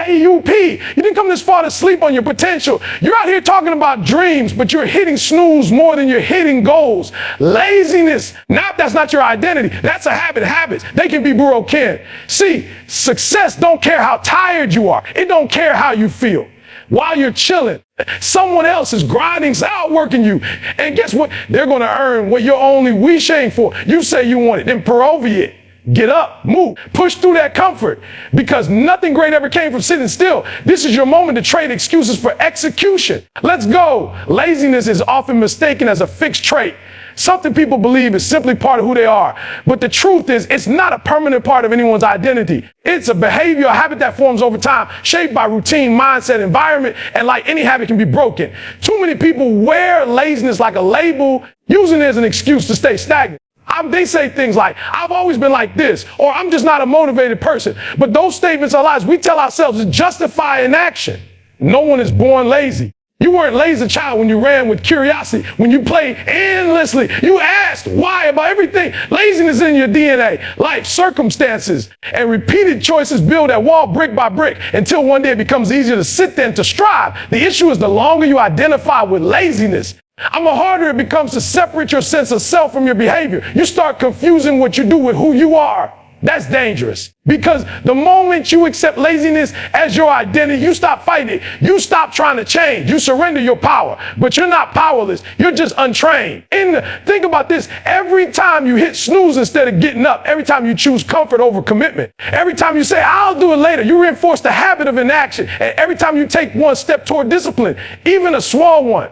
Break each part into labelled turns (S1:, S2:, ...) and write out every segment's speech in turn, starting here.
S1: AUP. You didn't come this far to sleep on your potential. You're out here talking about dreams, but you're hitting snooze more than you're hitting goals. Laziness, that's not your identity. That's a habit. Habits, they can be broken. See, success don't care how tired you are. It don't care how you feel. While you're chilling, someone else is grinding, outworking you. And guess what? They're going to earn what you're only wishing for. You say you want it, then peroviate. Get up, move, push through that comfort, because nothing great ever came from sitting still. This is your moment to trade excuses for execution. Let's go. Laziness is often mistaken as a fixed trait, something people believe is simply part of who they are. But the truth is, it's not a permanent part of anyone's identity. It's a behavior, a habit that forms over time, shaped by routine, mindset, environment, and like any habit can be broken. Too many people wear laziness like a label, using it as an excuse to stay stagnant. They say things like, I've always been like this, or I'm just not a motivated person. But those statements are lies we tell ourselves to justify inaction. No one is born lazy. You weren't lazy child when you ran with curiosity, when you played endlessly. You asked why about everything. Laziness in your DNA, life, circumstances, and repeated choices build that wall brick by brick until one day it becomes easier to sit there and to strive. The issue is the longer you identify with laziness, the harder it becomes to separate your sense of self from your behavior. You start confusing what you do with who you are. That's dangerous, because the moment you accept laziness as your identity, you stop fighting it. You stop trying to change. You surrender your power, but you're not powerless. You're just untrained. Think about this. Every time you hit snooze instead of getting up, every time you choose comfort over commitment, every time you say, I'll do it later, you reinforce the habit of inaction. And every time you take one step toward discipline, even a small one,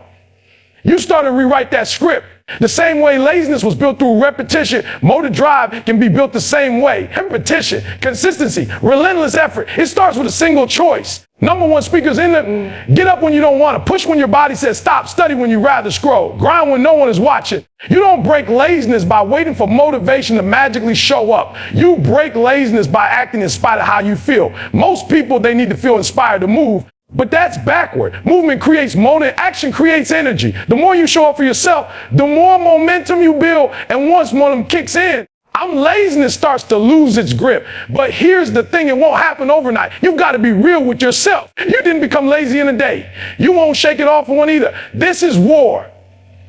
S1: you start to rewrite that script. The same way laziness was built through repetition, motor drive can be built the same way. Repetition, consistency, relentless effort. It starts with a single choice. Number one speakers in the get up when you don't want to, push when your body says stop, study when you rather scroll, grind when no one is watching. You don't break laziness by waiting for motivation to magically show up. You break laziness by acting in spite of how you feel. Most people, they need to feel inspired to move. But that's backward. Movement creates motive, action creates energy. The more you show up for yourself, the more momentum you build. And once momentum kicks in, laziness starts to lose its grip. But here's the thing, it won't happen overnight. You've got to be real with yourself. You didn't become lazy in a day. You won't shake it off in one either. This is war,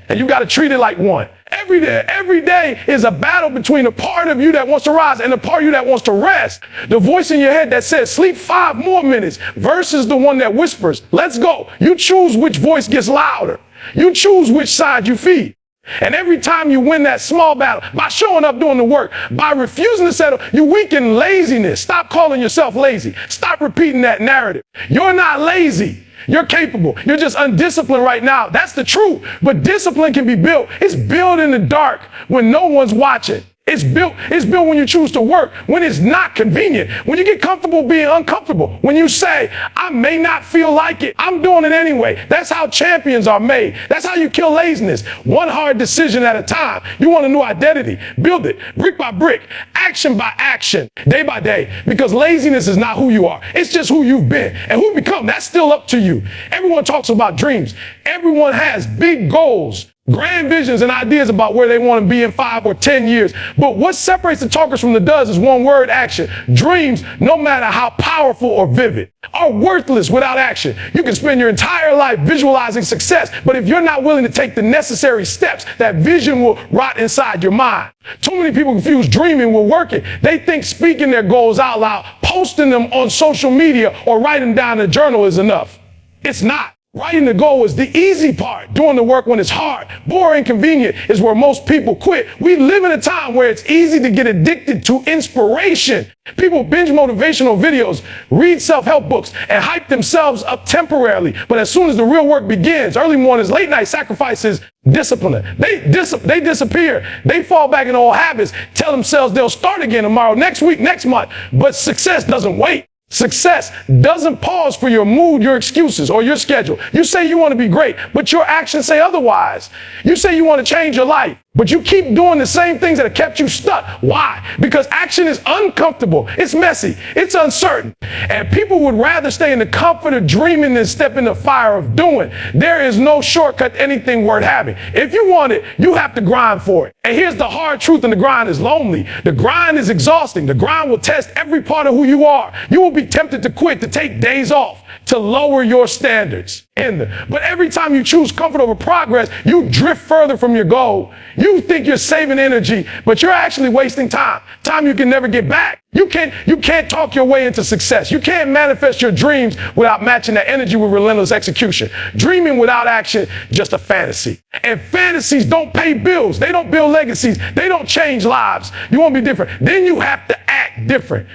S1: and you got to treat it like one. Every day is a battle between the part of you that wants to rise and the part of you that wants to rest. The voice in your head that says, sleep 5 more minutes versus the one that whispers, let's go. You choose which voice gets louder. You choose which side you feed. And every time you win that small battle, by showing up doing the work, by refusing to settle, you weaken laziness. Stop calling yourself lazy. Stop repeating that narrative. You're not lazy. You're capable. You're just undisciplined right now. That's the truth. But discipline can be built. It's built in the dark when no one's watching. It's built when you choose to work, when it's not convenient, when you get comfortable being uncomfortable, when you say, I may not feel like it, I'm doing it anyway. That's how champions are made. That's how you kill laziness. One hard decision at a time. You want a new identity. Build it brick by brick, action by action, day by day, because laziness is not who you are. It's just who you've been and who you become. That's still up to you. Everyone talks about dreams. Everyone has big goals, grand visions and ideas about where they want to be in 5 or 10 years. But what separates the talkers from the does is one word: action. Dreams, no matter how powerful or vivid, are worthless without action. You can spend your entire life visualizing success, but if you're not willing to take the necessary steps, that vision will rot inside your mind. Too many people confuse dreaming with working. They think speaking their goals out loud, posting them on social media, or writing them down in a journal is enough. It's not. Writing the goal is the easy part. Doing the work when it's hard, boring, convenient is where most people quit. We live in a time where it's easy to get addicted to inspiration. People binge motivational videos, read self-help books, and hype themselves up temporarily. But as soon as the real work begins, early mornings, late night sacrifices, discipline, they disappear. They fall back in old habits, tell themselves they'll start again tomorrow, next week, next month. But success doesn't wait. Success doesn't pause for your mood, your excuses, or your schedule. You say you want to be great, but your actions say otherwise. You say you want to change your life, But you keep doing the same things that have kept you stuck. Why? Because action is uncomfortable. It's messy. It's uncertain. And people would rather stay in the comfort of dreaming than step in the fire of doing. There is no shortcut to anything worth having. If you want it, you have to grind for it. And here's the hard truth, and the grind is lonely. The grind is exhausting. The grind will test every part of who you are. You will be tempted to quit, to take days off, to lower your standards. But every time you choose comfort over progress, you drift further from your goal. You think you're saving energy, but you're actually wasting time. Time you can never get back. You can't talk your way into success. You can't manifest your dreams without matching that energy with relentless execution. Dreaming without action, just a fantasy. And fantasies don't pay bills. They don't build legacies. They don't change lives. You won't be different. Then you have to act different.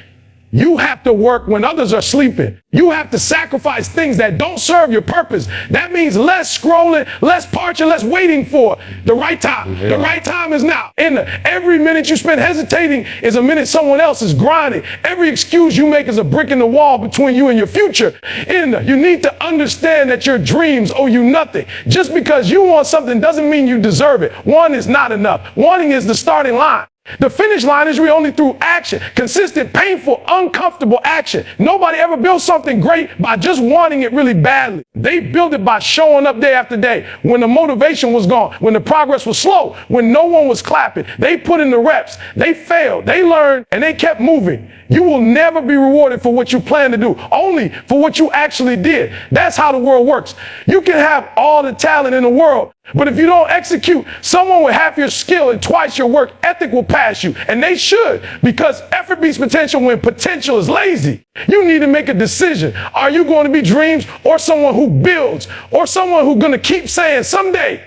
S1: You have to work when others are sleeping. You have to sacrifice things that don't serve your purpose. That means less scrolling, less parching, less waiting for the right time. Yeah. The right time is now. Every minute you spend hesitating is a minute someone else is grinding. Every excuse you make is a brick in the wall between you and your future. You need to understand that your dreams owe you nothing. Just because you want something doesn't mean you deserve it. One is not enough. Wanting is the starting line. The finish line is really only through action. Consistent, painful, uncomfortable action. Nobody ever built something great by just wanting it really badly. They built it by showing up day after day. When the motivation was gone, when the progress was slow, when no one was clapping, they put in the reps. They failed, they learned, and they kept moving. You will never be rewarded for what you plan to do, only for what you actually did. That's how the world works. You can have all the talent in the world, but if you don't execute, someone with half your skill and twice your work ethic will pass you. And they should, because effort beats potential when potential is lazy. You need to make a decision. Are you going to be dreams or someone who builds or someone who's going to keep saying someday?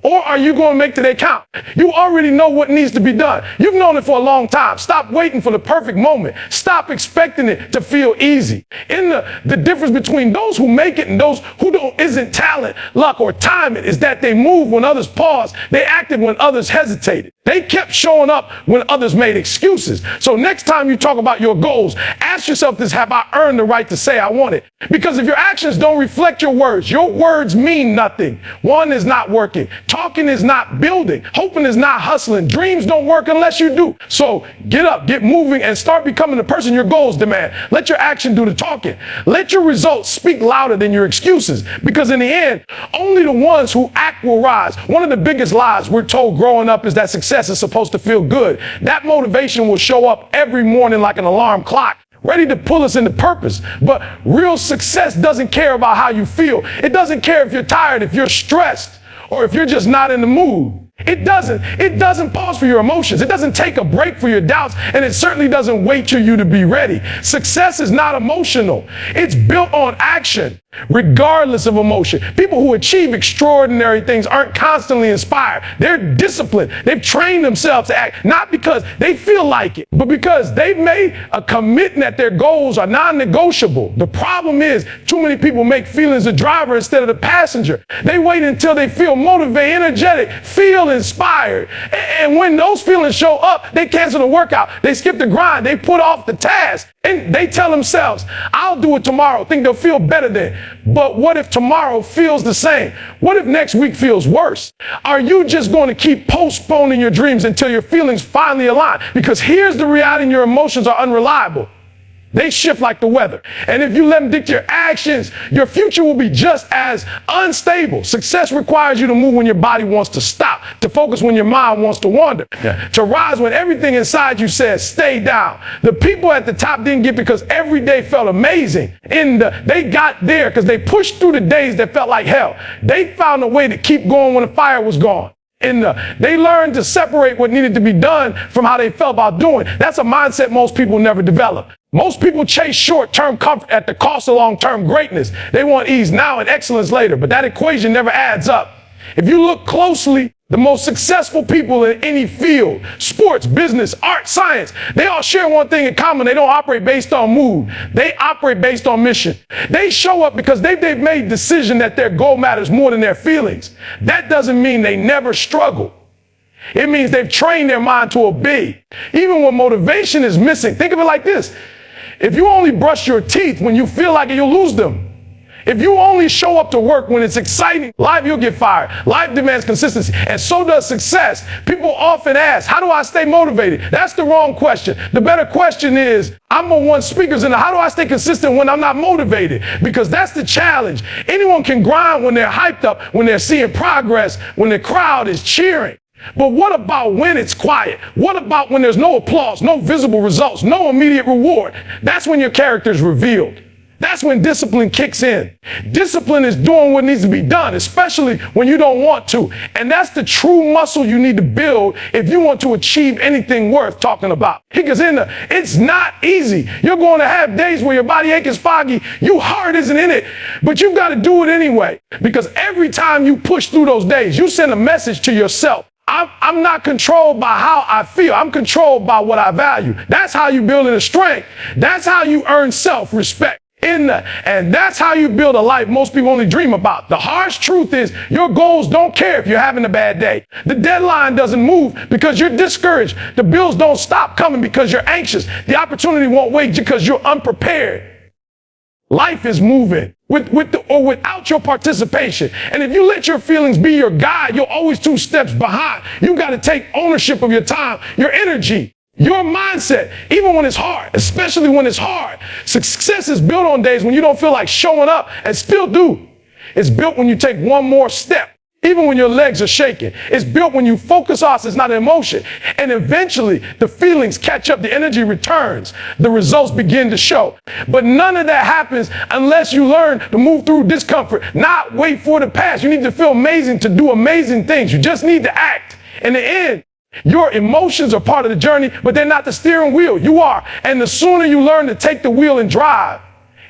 S1: Or are you going to make today count? You already know what needs to be done. You've known it for a long time. Stop waiting for the perfect moment. Stop expecting it to feel easy. The difference between those who make it and those who don't isn't talent, luck, or timing is that they move when others paused. They acted when others hesitated. They kept showing up when others made excuses. So next time you talk about your goals, ask yourself this: have I earned the right to say I want it? Because if your actions don't reflect your words mean nothing. One is not working. Talking is not building. Hoping is not hustling. Dreams don't work unless you do. So get up, get moving, and start becoming the person your goals demand. Let your action do the talking. Let your results speak louder than your excuses. Because in the end, only the ones who act will rise. One of the biggest lies we're told growing up is that success is supposed to feel good. That motivation will show up every morning like an alarm clock, ready to pull us into purpose. But real success doesn't care about how you feel. It doesn't care if you're tired, if you're stressed, or if you're just not in the mood. It doesn't pause for your emotions. It doesn't take a break for your doubts, and it certainly doesn't wait for you to be ready. Success is not emotional. It's built on action, regardless of emotion. People who achieve extraordinary things aren't constantly inspired. They're disciplined. They've trained themselves to act, not because they feel like it, but because they've made a commitment that their goals are non-negotiable. The problem is too many people make feelings the driver instead of the passenger. They wait until they feel motivated, energetic, feel inspired. And when those feelings show up, they cancel the workout. They skip the grind. They put off the task. And they tell themselves, I'll do it tomorrow. Think they'll feel better then. But what if tomorrow feels the same? What if next week feels worse? Are you just going to keep postponing your dreams until your feelings finally align? Because here's the reality: your emotions are unreliable. They shift like the weather. And if you let them dictate your actions, your future will be just as unstable. Success requires you to move when your body wants to stop, to focus when your mind wants to wander, to rise when everything inside you says, stay down. The people at the top didn't get because every day felt amazing. They got there because they pushed through the days that felt like hell. They found a way to keep going when the fire was gone. They learned to separate what needed to be done from how they felt about doing. That's a mindset most people never develop. Most people chase short-term comfort at the cost of long-term greatness. They want ease now and excellence later, but that equation never adds up. If you look closely, the most successful people in any field, sports, business, art, science, they all share one thing in common: they don't operate based on mood. They operate based on mission. They show up because they've made a decision that their goal matters more than their feelings. That doesn't mean they never struggle. It means they've trained their mind to obey. Even when motivation is missing, think of it like this: if you only brush your teeth when you feel like it, you'll lose them. If you only show up to work when it's exciting, life, you'll get fired. Life demands consistency, and so does success. People often ask, how do I stay motivated? That's the wrong question. The better question is, I'm a one speakers, and how do I stay consistent when I'm not motivated? Because that's the challenge. Anyone can grind when they're hyped up, when they're seeing progress, when the crowd is cheering. But what about when it's quiet? What about when there's no applause, no visible results, no immediate reward? That's when your character is revealed. That's when discipline kicks in. Discipline is doing what needs to be done, especially when you don't want to. And that's the true muscle you need to build if you want to achieve anything worth talking about. Because it's not easy. You're going to have days where your body ache is foggy. Your heart isn't in it, but you've got to do it anyway. Because every time you push through those days, you send a message to yourself. I'm not controlled by how I feel. I'm controlled by what I value. That's how you build a strength. That's how you earn self-respect. And that's how you build a life most people only dream about. The harsh truth is your goals don't care if you're having a bad day. The deadline doesn't move because you're discouraged. The bills don't stop coming because you're anxious. The opportunity won't wait because you're unprepared. Life is moving with or without your participation. And if you let your feelings be your guide, you're always 2 steps behind. You got to take ownership of your time, your energy, your mindset, even when it's hard, especially when it's hard. Success is built on days when you don't feel like showing up and still do. It's built when you take one more step, even when your legs are shaking. It's built when you focus on it's not an emotion. And eventually the feelings catch up, the energy returns, the results begin to show. But none of that happens unless you learn to move through discomfort, not wait for the past. You need to feel amazing to do amazing things. You just need to act. In the end, your emotions are part of the journey, but they're not the steering wheel. You are. And the sooner you learn to take the wheel and drive,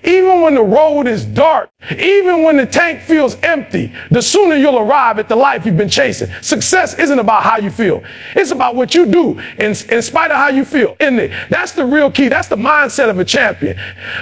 S1: even when the road is dark, even when the tank feels empty, the sooner you'll arrive at the life you've been chasing. Success isn't about how you feel. It's about what you do in spite of how you feel. That's the real key. That's the mindset of a champion.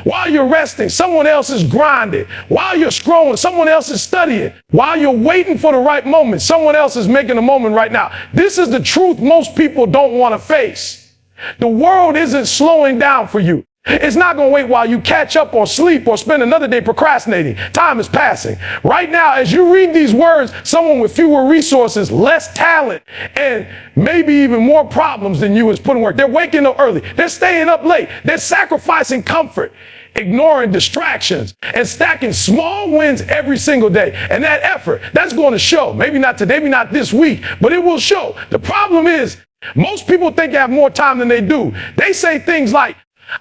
S1: While you're resting, someone else is grinding. While you're scrolling, someone else is studying. While you're waiting for the right moment, someone else is making a moment right now. This is the truth most people don't want to face. The world isn't slowing down for you. It's not going to wait while you catch up or sleep or spend another day procrastinating. Time is passing. Right now, as you read these words, someone with fewer resources, less talent, and maybe even more problems than you is putting work. They're waking up early. They're staying up late. They're sacrificing comfort, ignoring distractions, and stacking small wins every single day. And that effort, that's going to show. Maybe not today, maybe not this week, but it will show. The problem is, most people think they have more time than they do. They say things like,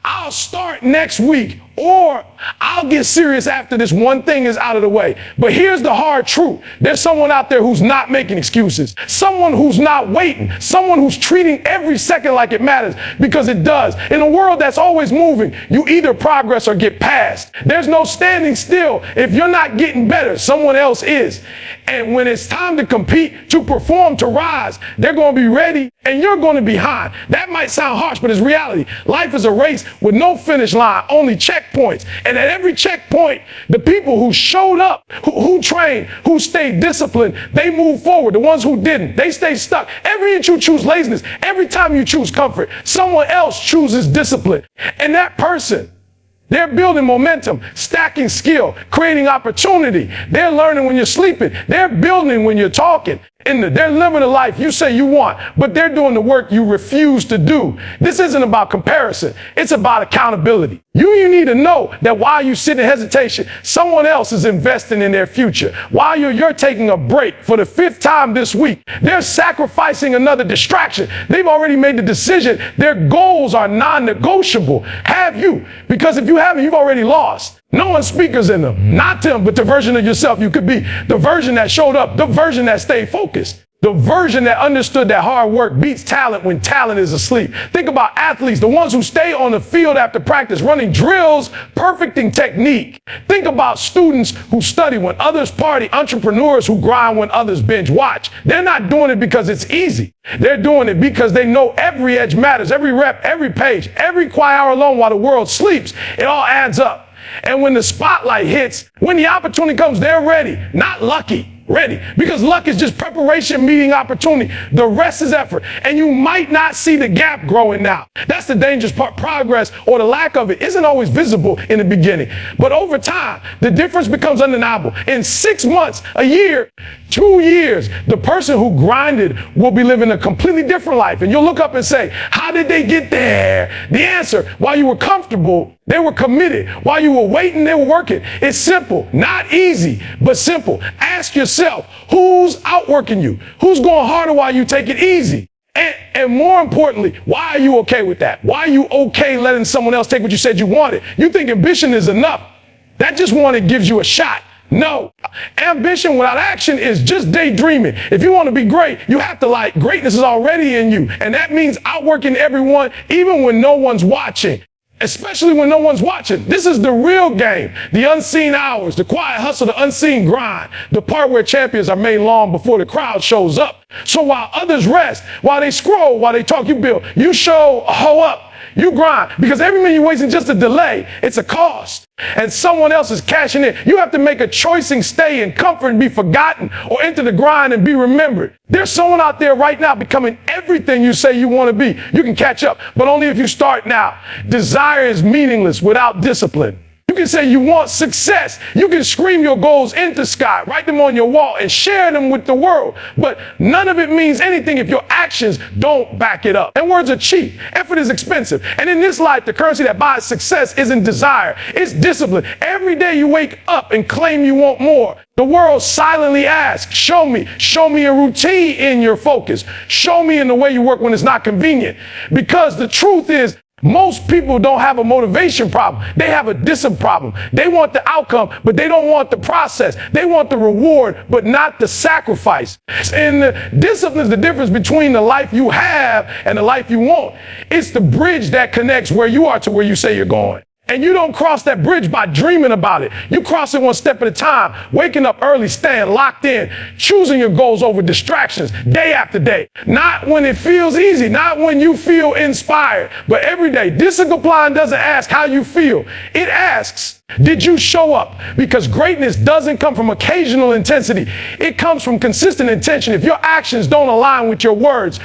S1: I'll start next week, or I'll get serious after this one thing is out of the way. But here's the hard truth. There's someone out there who's not making excuses. Someone who's not waiting. Someone who's treating every second like it matters, because it does. In a world that's always moving, you either progress or get past. There's no standing still. If you're not getting better, someone else is. And when it's time to compete, to perform, to rise, they're going to be ready and you're going to be behind. That might sound harsh, but it's reality. Life is a race with no finish line, only checkpoints. And at every checkpoint, the people who showed up, who trained, who stayed disciplined, they move forward. The ones who didn't, they stay stuck. Every time you choose laziness, every time you choose comfort, someone else chooses discipline. And that person, they're building momentum, stacking skill, creating opportunity. They're learning when you're sleeping. They're building when you're talking. They're living the life you say you want, but they're doing the work you refuse to do. This isn't about comparison. It's about accountability. You need to know that while you sit in hesitation, someone else is investing in their future. While you're taking a break for the 5th time this week, they're sacrificing another distraction. They've already made the decision. Their goals are non-negotiable. Have you? Because if you haven't, you've already lost. No one speakers in them. Not them, but the version of yourself you could be. The version that showed up. The version that stayed focused. The version that understood that hard work beats talent when talent is asleep. Think about athletes, the ones who stay on the field after practice, running drills, perfecting technique. Think about students who study when others party, entrepreneurs who grind when others binge watch. They're not doing it because it's easy. They're doing it because they know every edge matters, every rep, every page, every quiet hour alone while the world sleeps. It all adds up. And when the spotlight hits, when the opportunity comes, they're ready, not lucky. ready. Because luck is just preparation meeting opportunity. The rest is effort. And you might not see the gap growing now. That's the dangerous part. Progress, or the lack of it, isn't always visible in the beginning. But over time, the difference becomes undeniable. In 6 months, a year, 2 years, the person who grinded will be living a completely different life. And you'll look up and say, how did they get there? The answer, while you were comfortable, they were committed. While you were waiting, they were working. It's simple, not easy, but simple. Ask yourself, who's outworking you? Who's going harder while you take it easy? And more importantly, why are you okay with that? Why are you okay letting someone else take what you said you wanted? You think ambition is enough. That just wanted gives you a shot. No. Ambition without action is just daydreaming. If you want to be great, you have to greatness is already in you. And that means outworking everyone, even when no one's watching. Especially when no one's watching. This is the real game. The unseen hours, the quiet hustle, the unseen grind. The part where champions are made long before the crowd shows up. So while others rest, while they scroll, while they talk, you build. You show, hoe up. You grind, because every minute you waste in just a delay, it's a cost. And someone else is cashing in. You have to make a choice and stay in comfort and be forgotten, or enter the grind and be remembered. There's someone out there right now becoming everything you say you want to be. You can catch up, but only if you start now. Desire is meaningless without discipline. You can say you want success. You can scream your goals into the sky, write them on your wall, and share them with the world. But none of it means anything if your actions don't back it up. And words are cheap. Effort is expensive. And in this life, the currency that buys success isn't desire. It's discipline. Every day you wake up and claim you want more. The world silently asks, show me a routine in your focus. Show me in the way you work when it's not convenient. Because the truth is, most people don't have a motivation problem. They have a discipline problem. They want the outcome, but they don't want the process. They want the reward, but not the sacrifice. And the discipline is the difference between the life you have and the life you want. It's the bridge that connects where you are to where you say you're going. And you don't cross that bridge by dreaming about it. You cross it one step at a time, waking up early, staying locked in, choosing your goals over distractions day after day. Not when it feels easy, not when you feel inspired, but every day. Discipline doesn't ask how you feel. It asks, did you show up? Because greatness doesn't come from occasional intensity. It comes from consistent intention. If your actions don't align with your words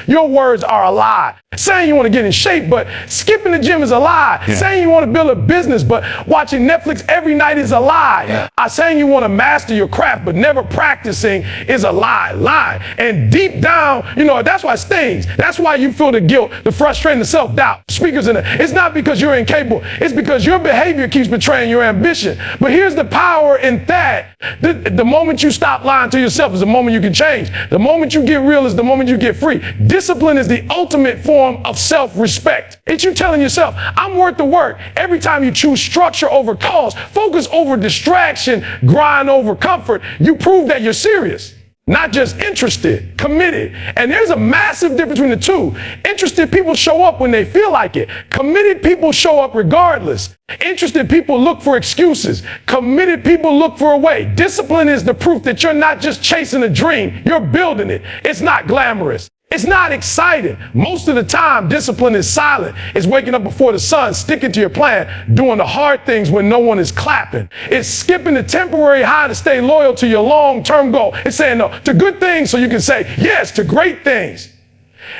S1: are a lie. Saying you want to get in shape, but skipping the gym is a lie. Yeah. Saying you want to build a business, but watching Netflix every night is a lie. Yeah. Saying you want to master your craft, but never practicing is a lie. And deep down, that's why it stings. That's why you feel the guilt, the frustration, the self-doubt. Speakers in it. It's not because you're incapable. It's because your behavior keeps betraying your ambition. But here's the power in that. The moment you stop lying to yourself is the moment you can change. The moment you get real is the moment you get free. Discipline is the ultimate form of self-respect. It's you telling yourself, I'm worth the work. Every time you choose structure over cause, focus over distraction, grind over comfort, you prove that you're serious. Not just interested, committed. And there's a massive difference between the two. Interested people show up when they feel like it. Committed people show up regardless. Interested people look for excuses. Committed people look for a way. Discipline is the proof that you're not just chasing a dream, you're building it. It's not glamorous. It's not exciting. Most of the time, discipline is silent. It's waking up before the sun, sticking to your plan, doing the hard things when no one is clapping. It's skipping the temporary high to stay loyal to your long-term goal. It's saying no to good things so you can say yes to great things.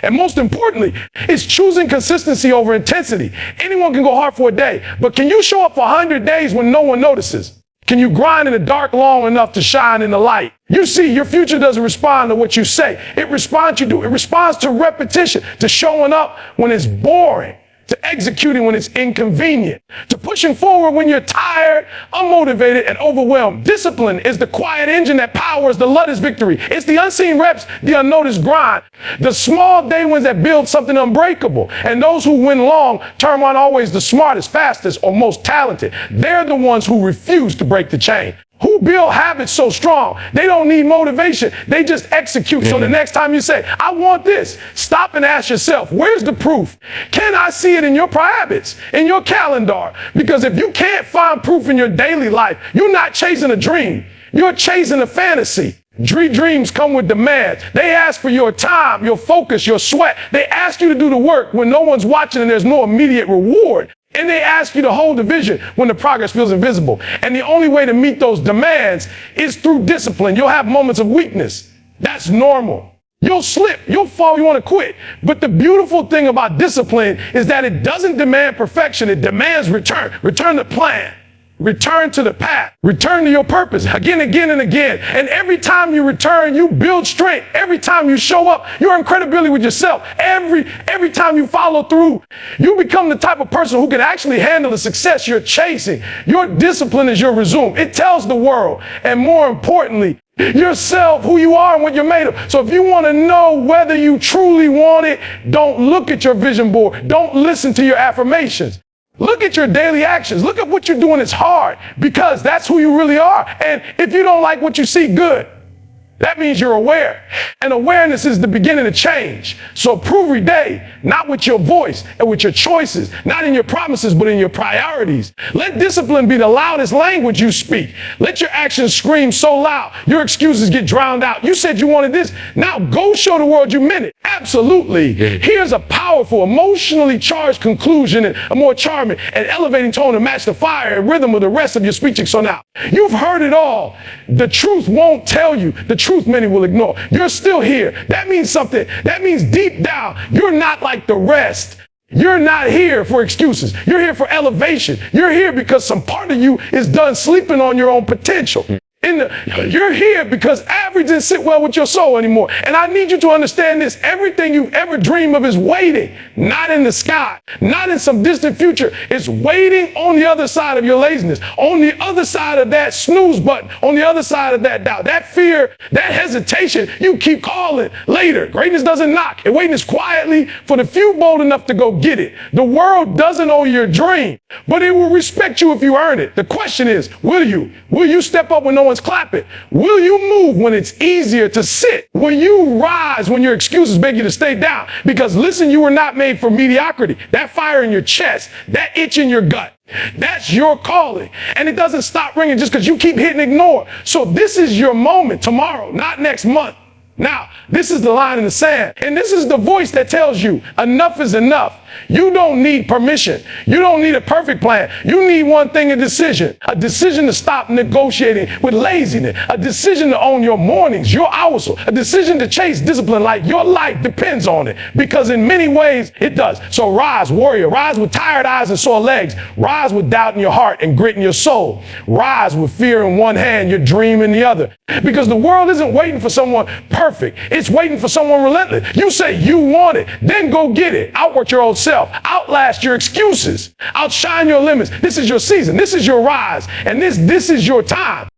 S1: And most importantly, it's choosing consistency over intensity. Anyone can go hard for a day, but can you show up for 100 days when no one notices? Can you grind in the dark long enough to shine in the light? You see, your future doesn't respond to what you say. It responds to repetition, to showing up when it's boring, to executing when it's inconvenient, to pushing forward when you're tired, unmotivated, and overwhelmed. Discipline is the quiet engine that powers the Luddist victory. It's the unseen reps, the unnoticed grind, the small day wins that build something unbreakable. And those who win long term aren't always the smartest, fastest, or most talented. They're the ones who refuse to break the chain. Who build habits so strong? They don't need motivation. They just execute. So the next time you say, I want this, stop and ask yourself, where's the proof? Can I see it in your prior habits, in your calendar? Because if you can't find proof in your daily life, you're not chasing a dream. You're chasing a fantasy. Dreams come with demands. They ask for your time, your focus, your sweat. They ask you to do the work when no one's watching and there's no immediate reward. And they ask you to hold the vision when the progress feels invisible. And the only way to meet those demands is through discipline. You'll have moments of weakness. That's normal. You'll slip, you'll fall, you want to quit. But the beautiful thing about discipline is that it doesn't demand perfection. It demands return. Return to plan. Return to the path. Return to your purpose again, and again. And every time you return, you build strength. Every time you show up, you're in credibility with yourself. Every time you follow through, you become the type of person who can actually handle the success you're chasing. Your discipline is your resume. It tells the world, and more importantly, yourself, who you are and what you're made of. So if you want to know whether you truly want it, don't look at your vision board. Don't listen to your affirmations. Look at your daily actions. Look at what you're doing. It's hard because that's who you really are. And if you don't like what you see, good. That means you're aware. And awareness is the beginning of change. So prove every day, not with your voice and with your choices, not in your promises, but in your priorities. Let discipline be the loudest language you speak. Let your actions scream so loud, your excuses get drowned out. You said you wanted this. Now go show the world you meant it. Absolutely. Here's a powerful, emotionally charged conclusion and a more charming and elevating tone to match the fire and rhythm of the rest of your speech. So now, you've heard it all. The truth won't tell you. The truth many will ignore. You're still here. That means something. That means deep down, you're not like the rest. You're not here for excuses. You're here for elevation. You're here because some part of you is done sleeping on your own potential. You're here because average didn't sit well with your soul anymore. And I need you to understand this. Everything you've ever dreamed of is waiting, not in the sky, not in some distant future. It's waiting on the other side of your laziness, on the other side of that snooze button, on the other side of that doubt, that fear, that hesitation. You keep calling later. Greatness doesn't knock. It waits quietly for the few bold enough to go get it. The world doesn't owe your dream, but it will respect you if you earn it. The question is, will you? Will you step up when no one's clapping? Will you move when it's easier to sit? Will you rise when your excuses beg you to stay down? Because listen, you were not made for mediocrity. That fire in your chest, that itch in your gut, that's your calling. And it doesn't stop ringing just because you keep hitting ignore. So this is your moment tomorrow, not next month. Now, this is the line in the sand. And this is the voice that tells you enough is enough. You don't need permission. You don't need a perfect plan. You need one thing, a decision to stop negotiating with laziness, a decision to own your mornings, your hours, a decision to chase discipline like your life depends on it, because in many ways it does. So rise, warrior, rise with tired eyes and sore legs, rise with doubt in your heart and grit in your soul, rise with fear in one hand, your dream in the other, because the world isn't waiting for someone perfect. It's waiting for someone relentless. You say you want it, then go get it. Outwork your old self. Outlast your excuses. Outshine your limits. This is your season. This is your rise. And this is your time.